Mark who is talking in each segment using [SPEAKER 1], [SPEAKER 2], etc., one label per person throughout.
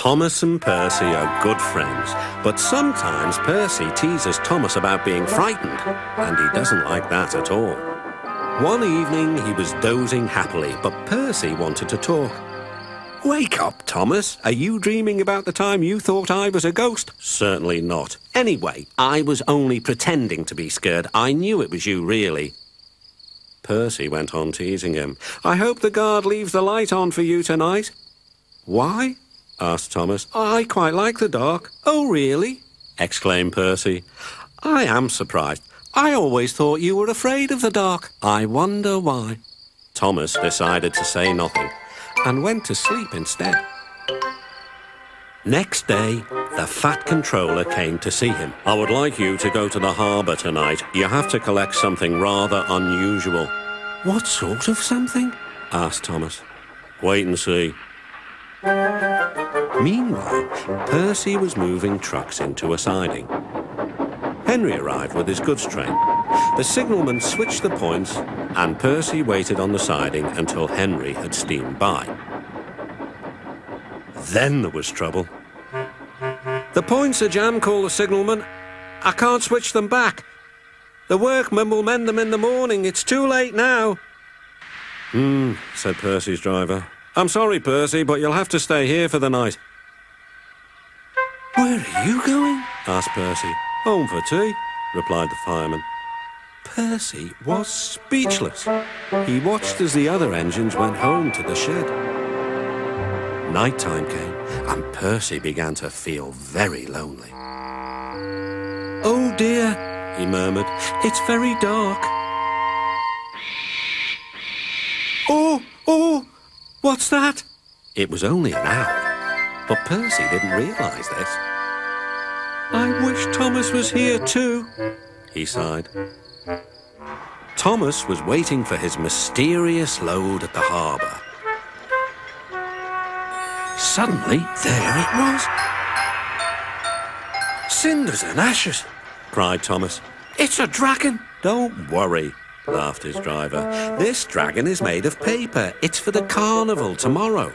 [SPEAKER 1] Thomas and Percy are good friends, but sometimes Percy teases Thomas about being frightened, and he doesn't like that at all. One evening he was dozing happily, but Percy wanted to talk. "Wake up, Thomas. Are you dreaming about the time you thought I was a ghost?" "Certainly not. Anyway, I was only pretending to be scared. I knew it was you, really." Percy went on teasing him. "I hope the guard leaves the light on for you tonight." "Why?" asked Thomas. "I quite like the dark." "Oh, really?" exclaimed Percy. "I am surprised. I always thought you were afraid of the dark. I wonder why." Thomas decided to say nothing and went to sleep instead. Next day, the Fat Controller came to see him. "I would like you to go to the harbour tonight. You have to collect something rather unusual." "What sort of something?" asked Thomas. "Wait and see." Meanwhile, Percy was moving trucks into a siding. Henry arrived with his goods train. The signalman switched the points, and Percy waited on the siding until Henry had steamed by. Then there was trouble. "The points are jammed," called the signalman. "I can't switch them back. The workmen will mend them in the morning. It's too late now." Said Percy's driver. "I'm sorry, Percy, but you'll have to stay here for the night." "Where are you going?" asked Percy. "Home for tea," replied the fireman. Percy was speechless. He watched as the other engines went home to the shed. Night-time came, and Percy began to feel very lonely. "Oh dear," he murmured, "it's very dark." Oh, what's that?" It was only an owl, but Percy didn't realise this. "I wish Thomas was here too," he sighed. Thomas was waiting for his mysterious load at the harbour. Suddenly, there it was. "Cinders and ashes," cried Thomas. "It's a dragon." "Don't worry," laughed his driver. "This dragon is made of paper. It's for the carnival tomorrow."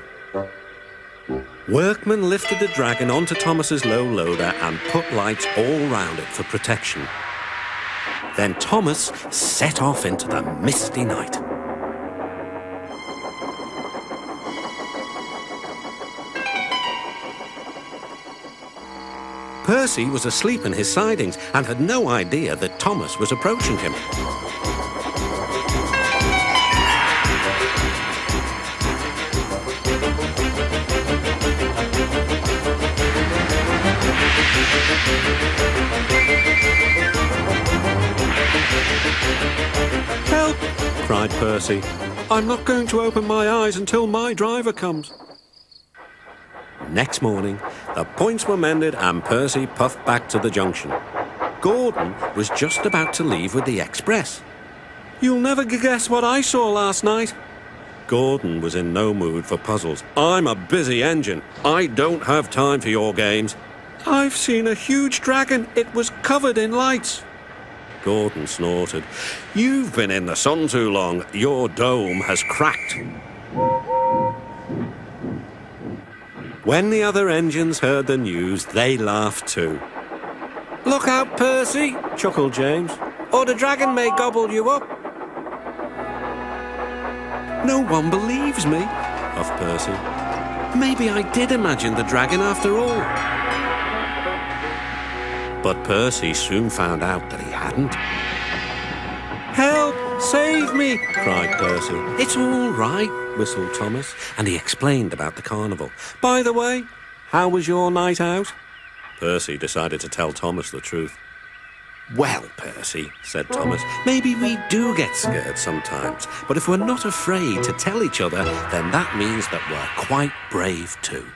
[SPEAKER 1] Workmen lifted the dragon onto Thomas's low loader and put lights all round it for protection. Then Thomas set off into the misty night. Percy was asleep in his sidings and had no idea that Thomas was approaching him. "Help!" cried Percy. "I'm not going to open my eyes until my driver comes." Next morning, the points were mended and Percy puffed back to the junction. Gordon was just about to leave with the express. "You'll never guess what I saw last night." Gordon was in no mood for puzzles. "I'm a busy engine. I don't have time for your games." "I've seen a huge dragon. It was covered in lights." Gordon snorted. "You've been in the sun too long. Your dome has cracked." When the other engines heard the news, they laughed too. "Look out, Percy," chuckled James, "or the dragon may gobble you up." "No one believes me," huffed Percy. "Maybe I did imagine the dragon after all." But Percy soon found out that he hadn't. "Help! Save me!" cried Percy. "It's all right," whistled Thomas, and he explained about the carnival. "By the way, how was your night out?" Percy decided to tell Thomas the truth. "Well, Percy," said Thomas, "maybe we do get scared sometimes, but if we're not afraid to tell each other, then that means that we're quite brave too."